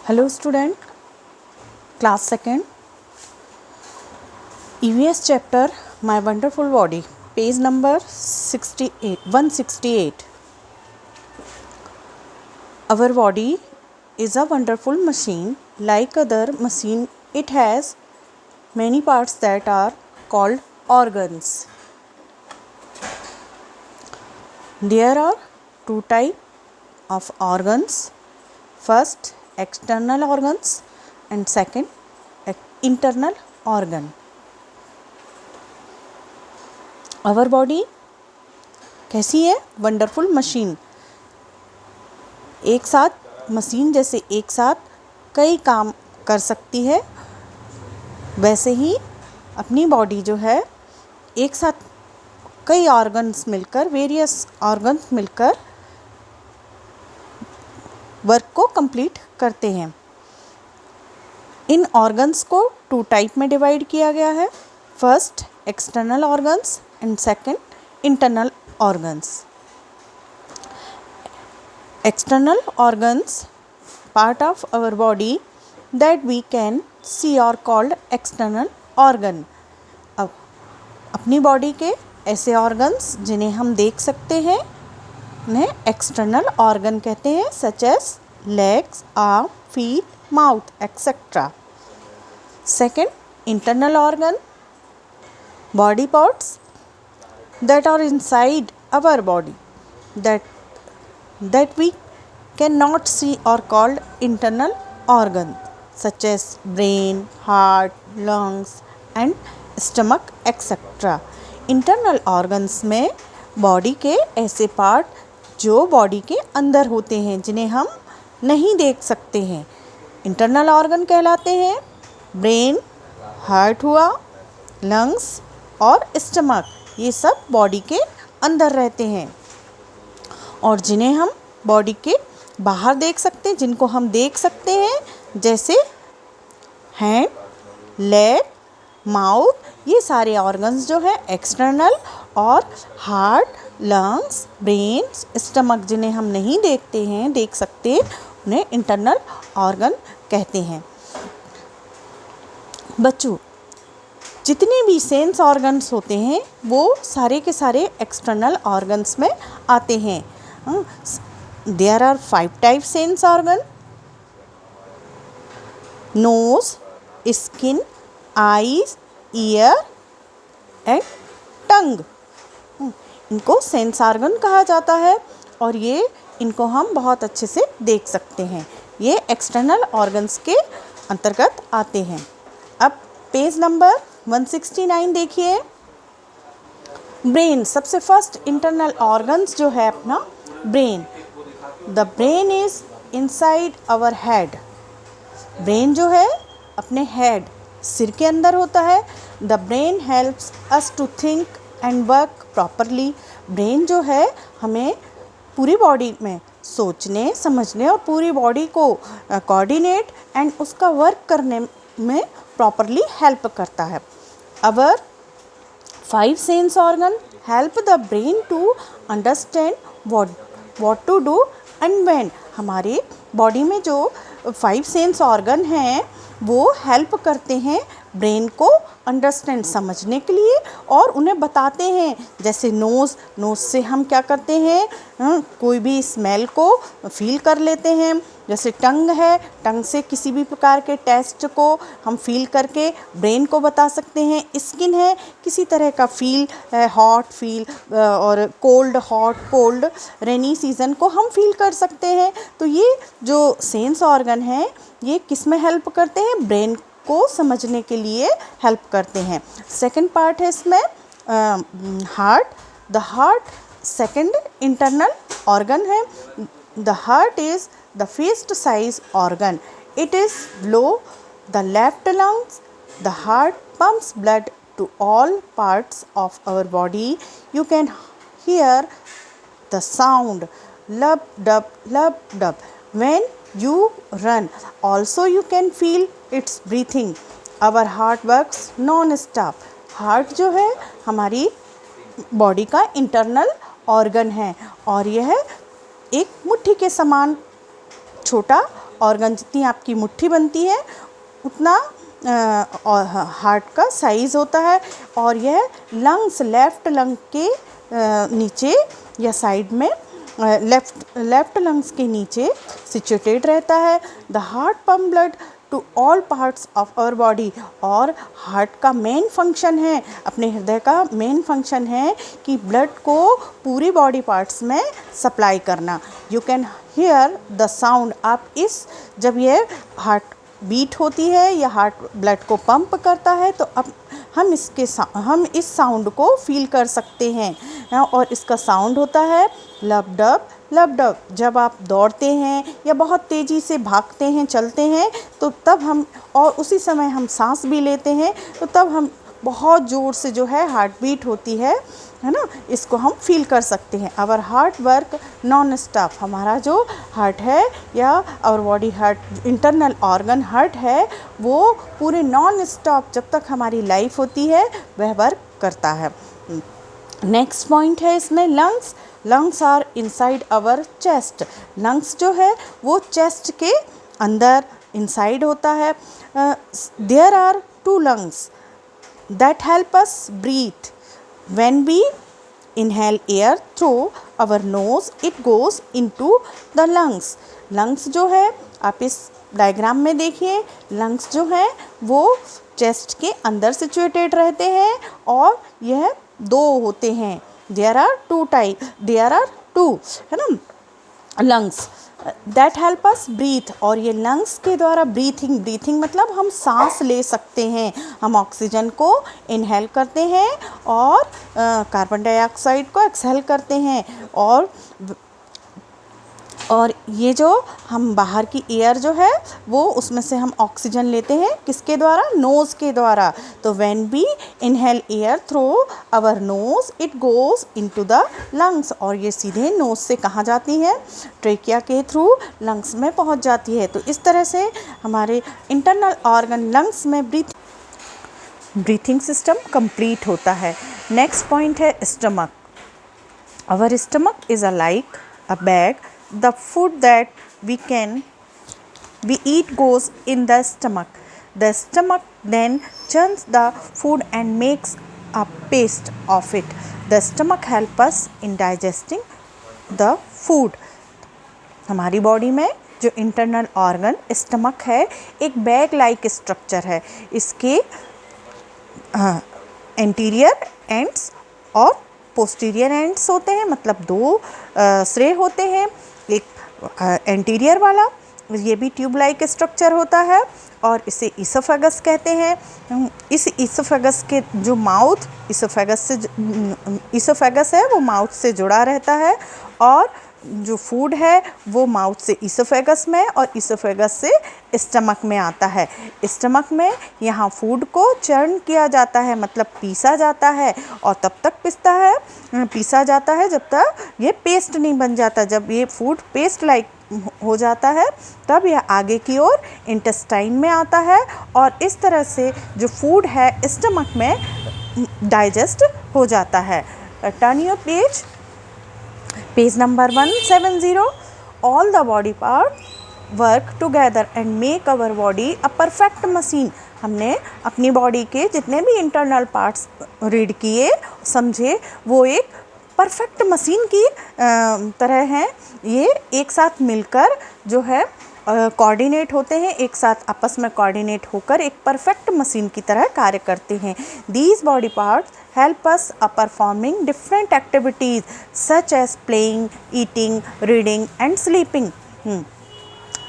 Hello student, class 2nd, EVS chapter My Wonderful Body, page number 168. Our body is a wonderful machine. Like other machine, it has many parts that are called organs. There are two types of organs. First, external organs and second, internal organ. Our body कैसी है? Wonderful machine. एक साथ machine जैसे एक साथ कई काम कर सकती है, वैसे ही अपनी बॉडी जो है एक साथ कई ऑर्गन्स मिलकर, वेरियस ऑर्गन्स मिलकर वर्क को कंप्लीट करते हैं. इन ऑर्गन्स को टू टाइप में डिवाइड किया गया है. First, external organs and second, internal organs. External organs, part of our body that we can see are called external organ. अब अपनी बॉडी के ऐसे ऑर्गन्स जिन्हें हम देख सकते हैं उन्हें एक्सटर्नल ऑर्गन कहते हैं, such as legs, arm, feet, mouth etcetera. Second, internal organ, body parts that are inside our body that we cannot see are called internal organ, such as brain, heart, lungs and stomach etc. Internal organs में body के ऐसे part जो body के अंदर होते हैं जिन्हें हम नहीं देख सकते हैं, इंटरनल ऑर्गन कहलाते हैं. ब्रेन, हार्ट हुआ, लंग्स और स्टमक, ये सब बॉडी के अंदर रहते हैं. और जिन्हें हम बॉडी के बाहर देख सकते हैं, जिनको हम देख सकते हैं, जैसे हैंड, लेग, माउथ, ये सारे ऑर्गन्स जो हैं एक्सटर्नल. और हार्ट, लंग्स, ब्रेन, स्टमक जिन्हें हम नहीं देखते हैं, देख सकते, उन्हें इंटरनल ऑर्गन कहते हैं. बच्चों, जितने भी सेंस ऑर्गन्स होते हैं वो सारे के सारे एक्सटर्नल ऑर्गन्स में आते हैं. There are 5 types sense organ: nose, skin, eyes, ear and tongue. इनको सेंस ऑर्गन कहा जाता है और ये इनको हम बहुत अच्छे से देख सकते हैं. ये एक्सटर्नल ऑर्गन्स के अंतर्गत आते हैं. अब पेज नंबर 169 देखिए. ब्रेन, सबसे फर्स्ट इंटरनल ऑर्गन्स जो है अपना brain. The brain is inside our head. Brain जो है अपने हेड, सिर के अंदर होता है. The brain helps us to think and work properly. Brain जो है हमें पूरी बॉडी में सोचने, समझने और पूरी बॉडी को कोऑर्डिनेट एंड उसका वर्क करने में प्रॉपरली हेल्प करता है. Our 5 sense organ help the brain to understand what to do and when. हमारे बॉडी में जो 5 सेंस ऑर्गन हैं वो हेल्प करते हैं ब्रेन को अंडरस्टैंड, समझने के लिए, और उन्हें बताते हैं. जैसे नोज़ से हम क्या करते हैं, कोई भी स्मेल को फील कर लेते हैं. जैसे टंग है, टंग से किसी भी प्रकार के टेस्ट को हम फील करके ब्रेन को बता सकते हैं. स्किन है, किसी तरह का फील, हॉट फील और cold, hot cold, rainy season को हम फील कर सकते हैं. तो ये जो सेंस ऑर्गन है ये किस में हेल्प करते हैं, ब्रेन को समझने के लिए हेल्प करते हैं. सेकंड पार्ट है इसमें heart. The heart second internal organ है. The heart is the fist size organ. It is below the left lungs. The heart pumps blood to all parts of our body. You can hear the sound lub dub when you run. Also you can feel its breathing. Our heart works non-stop. Heart जो है हमारी body का internal organ है और यह एक मुट्ठी के समान छोटा ऑर्गन जितनी आपकी मुट्ठी बनती है उतना हार्ट का साइज़ होता है। और यह लंग्स, लेफ़्ट लंग के नीचे या साइड में, लेफ़्ट लंग्स के नीचे सिचुएटेड रहता है। The heart pump blood to all parts of our body. और हार्ट का मेन फंक्शन है, अपने हृदय का मेन फंक्शन है कि ब्लड को पूरी बॉडी पार्ट्स में सप्लाई करना। You can hear the sound. आप इस, जब ये हार्ट बीट होती है या हार्ट ब्लड को पंप करता है तो अब हम इस साउंड को फील कर सकते हैं। और इसका साउंड होता है लब डब लब डब। जब आप दौड़ते हैं या बहुत तेज़ी से भागते हैं, चलते हैं, तो तब हम, और उसी समय हम सांस भी लेते हैं, तो तब हम बहुत ज़ोर से जो है हार्ट बीट होती है ना, इसको हम फील कर सकते हैं। Our heart work non stop. हमारा जो हार्ट है या our body heart, internal organ heart है, वो पूरे नॉन स्टॉप जब तक हमारी लाइफ होती है वह वर्क करता है। नेक्स्ट पॉइंट है इसमें lungs. Lungs are inside our chest. Lungs जो है वो चेस्ट के अंदर इनसाइड होता है। There are 2 lungs that help us breathe. When we inhale air through our nose, it goes into the lungs. lungs जो है, आप इस डायग्राम में देखिए, lungs जो है वो चेस्ट के अंदर सिचुएटेड रहते हैं और यह 2 होते हैं। there are 2 type, there are 2 है ना lungs that help us breathe। और ये लंग्स के द्वारा ब्रीथिंग मतलब हम सांस ले सकते हैं। हम ऑक्सीजन को इनहेल करते हैं और कार्बन डाइऑक्साइड को एक्सहेल करते हैं। और ये जो हम बाहर की एयर जो है वो उसमें से हम ऑक्सीजन लेते हैं, किसके द्वारा? नोज़ के द्वारा। तो when we inhale air through our nose it goes into the lungs. और ये सीधे नोज़ से कहाँ जाती है? ट्रेकिया के थ्रू लंग्स में पहुँच जाती है। तो इस तरह से हमारे इंटरनल ऑर्गन लंग्स में ब्रीथिंग सिस्टम कंप्लीट होता है। नेक्स्ट पॉइंट है stomach. Our stomach is like a bag. The food that we eat goes in the stomach. The stomach then churns the food and makes a paste of it. The stomach helps us in digesting the food. हमारी body में जो internal organ stomach है एक bag like structure है। इसके anterior ends और posterior ends होते हैं, मतलब 2 सिरे होते हैं। एक एंटीरियर वाला, ये भी ट्यूब लाइक स्ट्रक्चर होता है और इसे ईसोफेगस कहते हैं। इस ईसोफेगस के जो माउथ, ईसोफेगस है वो माउथ से जुड़ा रहता है और जो फूड है वो माउथ से ईसोफेगस में और ईसोफेगस से स्टमक में आता है। स्टमक में यहाँ फूड को चर्न किया जाता है, मतलब पीसा जाता है। और तब तक पीसा जाता है जब तक ये पेस्ट नहीं बन जाता। जब ये फूड पेस्ट लाइक हो जाता है तब यह आगे की ओर इंटेस्टाइन में आता है और इस तरह से जो फूड है स्टमक में डाइजेस्ट हो जाता है। Turn your page number 170। All the body part work together and make our body a perfect machine. हमने अपनी बॉडी के जितने भी इंटरनल पार्ट्स रीड किए, समझे, वो एक परफेक्ट मशीन की तरह हैं। ये एक साथ मिलकर जो है कोऑर्डिनेट होते हैं, एक साथ आपस में कोऑर्डिनेट होकर एक परफेक्ट मशीन की तरह कार्य करते हैं। These body parts help us performing different activities such as playing, eating, reading and sleeping.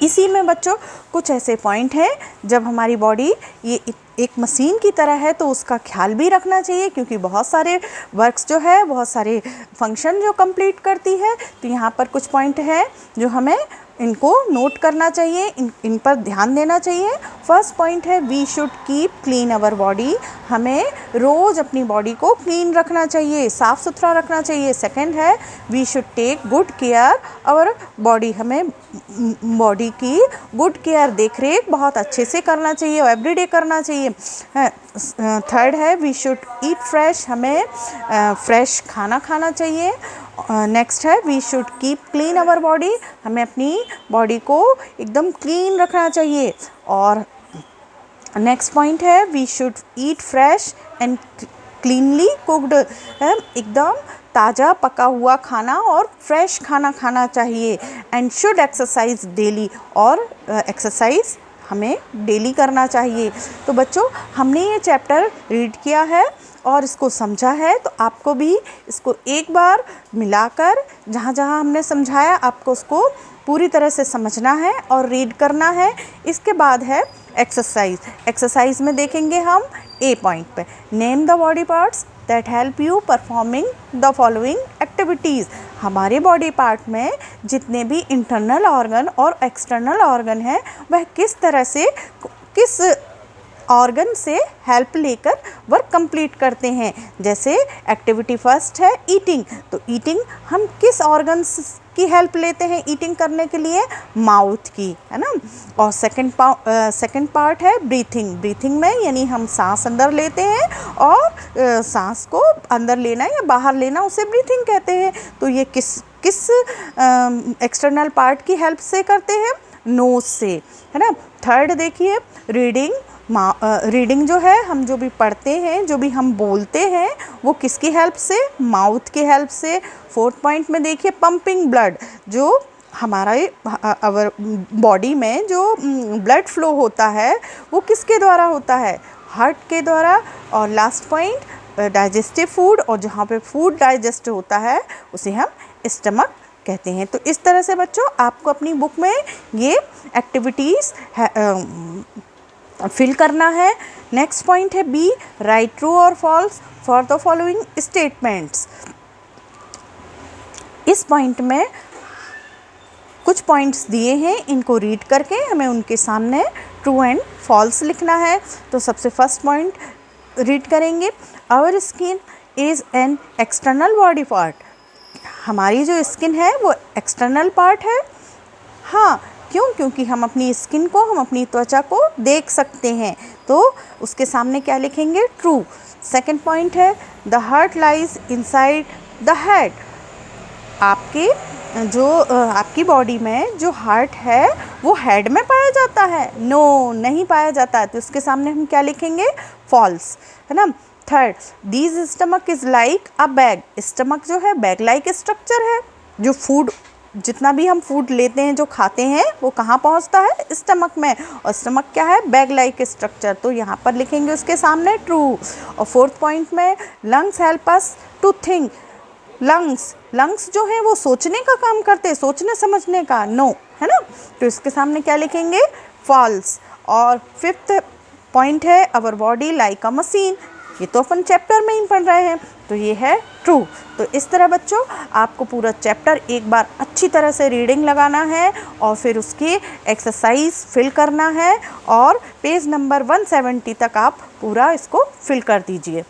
इसी में बच्चों कुछ ऐसे पॉइंट हैं जब हमारी बॉडी ये एक मशीन की तरह है तो उसका ख्याल भी रखना चाहिए, क्योंकि बहुत सारे वर्क्स जो है, बहुत सारे फंक्शन जो कंप्लीट करती है। तो यहाँ पर कुछ पॉइंट है जो हमें इनको नोट करना चाहिए, इन पर ध्यान देना चाहिए। फर्स्ट पॉइंट है we should keep clean our body. हमें रोज़ अपनी बॉडी को क्लीन रखना चाहिए, साफ़ सुथरा रखना चाहिए। सेकंड है वी शुड थे गुड केयर आवर बॉडी। हमें बॉडी की गुड केयर, देख रेख बहुत अच्छे से करना चाहिए, एवरीडे करना चाहिए। थर्ड है वी शुड ईट फ्रेश। हमें फ्रेश खाना खाना चाहिए। नेक्स्ट है we should keep clean our body, हमें अपनी बॉडी को एकदम क्लीन रखना चाहिए। और नेक्स्ट पॉइंट है we should eat fresh and cleanly cooked, एकदम ताज़ा पका हुआ खाना और फ्रेश खाना खाना चाहिए। एंड शुड एक्सरसाइज डेली, और एक्सरसाइज हमें डेली करना चाहिए। तो बच्चों हमने ये चैप्टर रीड किया है और इसको समझा है, तो आपको भी इसको एक बार मिलाकर जहाँ जहाँ हमने समझाया आपको उसको पूरी तरह से समझना है और रीड करना है। इसके बाद है एक्सरसाइज। एक्सरसाइज में देखेंगे हम ए पॉइंट पे, name the body parts that help you performing the following activities. हमारे बॉडी पार्ट में जितने भी इंटरनल ऑर्गन और एक्सटर्नल ऑर्गन हैं वह किस तरह से किस ऑर्गन से हेल्प लेकर वर्क कंप्लीट करते हैं। जैसे एक्टिविटी फर्स्ट है ईटिंग, तो ईटिंग हम किस ऑर्गन्स की हेल्प लेते हैं ईटिंग करने के लिए, माउथ की, है ना। और सेकंड पार्ट है ब्रीथिंग। ब्रीथिंग में यानी हम सांस अंदर लेते हैं और सांस को अंदर लेना या बाहर लेना उसे ब्रीथिंग कहते हैं। तो ये किस एक्सटर्नल पार्ट की हेल्प से करते हैं, नोज से, है ना। थर्ड देखिए रीडिंग। रीडिंग जो है हम जो भी पढ़ते हैं, जो भी हम बोलते हैं वो किसकी हेल्प से, माउथ की हेल्प से। फोर्थ पॉइंट में देखिए पंपिंग ब्लड, जो हमारा अवर बॉडी में जो ब्लड फ्लो होता है वो किसके द्वारा होता है, हार्ट के द्वारा। और लास्ट पॉइंट डाइजेस्टिव फूड, और जहाँ पे फूड डाइजेस्ट होता है उसे हम स्टमक कहते हैं। तो इस तरह से बच्चों आपको अपनी बुक में ये एक्टिविटीज़ फिल करना है। नेक्स्ट पॉइंट है बी, राइट ट्रू और false for the following statements. इस पॉइंट में कुछ पॉइंट्स दिए हैं, इनको रीड करके हमें उनके सामने ट्रू एंड फॉल्स लिखना है। तो सबसे फर्स्ट पॉइंट रीड करेंगे, our skin is an external body part. हमारी जो स्किन है वो एक्सटर्नल पार्ट है। हाँ, क्यों? क्योंकि हम अपनी स्किन को, हम अपनी त्वचा को देख सकते हैं। तो उसके सामने क्या लिखेंगे, ट्रू। सेकंड पॉइंट है the heart lies inside the head. आपकी बॉडी में जो हार्ट है वो हेड में पाया जाता है, नो नहीं पाया जाता है। तो उसके सामने हम क्या लिखेंगे, फॉल्स, है ना। Third, these stomach is like a bag. Stomach जो है बैग लाइक स्ट्रक्चर है। जो फूड, जितना भी हम फूड लेते हैं, जो खाते हैं, वो कहाँ पहुँचता है, स्टमक में। और स्टमक क्या है, बैग लाइक स्ट्रक्चर। तो यहाँ पर लिखेंगे उसके सामने ट्रू। और फोर्थ पॉइंट में lungs help us to think. Lungs जो है वो सोचने का काम करते हैं, सोचने समझने का, नो, है ना। तो इसके सामने क्या लिखेंगे, फॉल्स। और फिफ्थ पॉइंट है our body like a machine. ये तो अपन चैप्टर में ही पढ़ रहे हैं, तो ये है ट्रू। तो इस तरह बच्चों आपको पूरा चैप्टर एक बार अच्छी तरह से रीडिंग लगाना है और फिर उसकी एक्सरसाइज फिल करना है और पेज नंबर 170 तक आप पूरा इसको फिल कर दीजिए।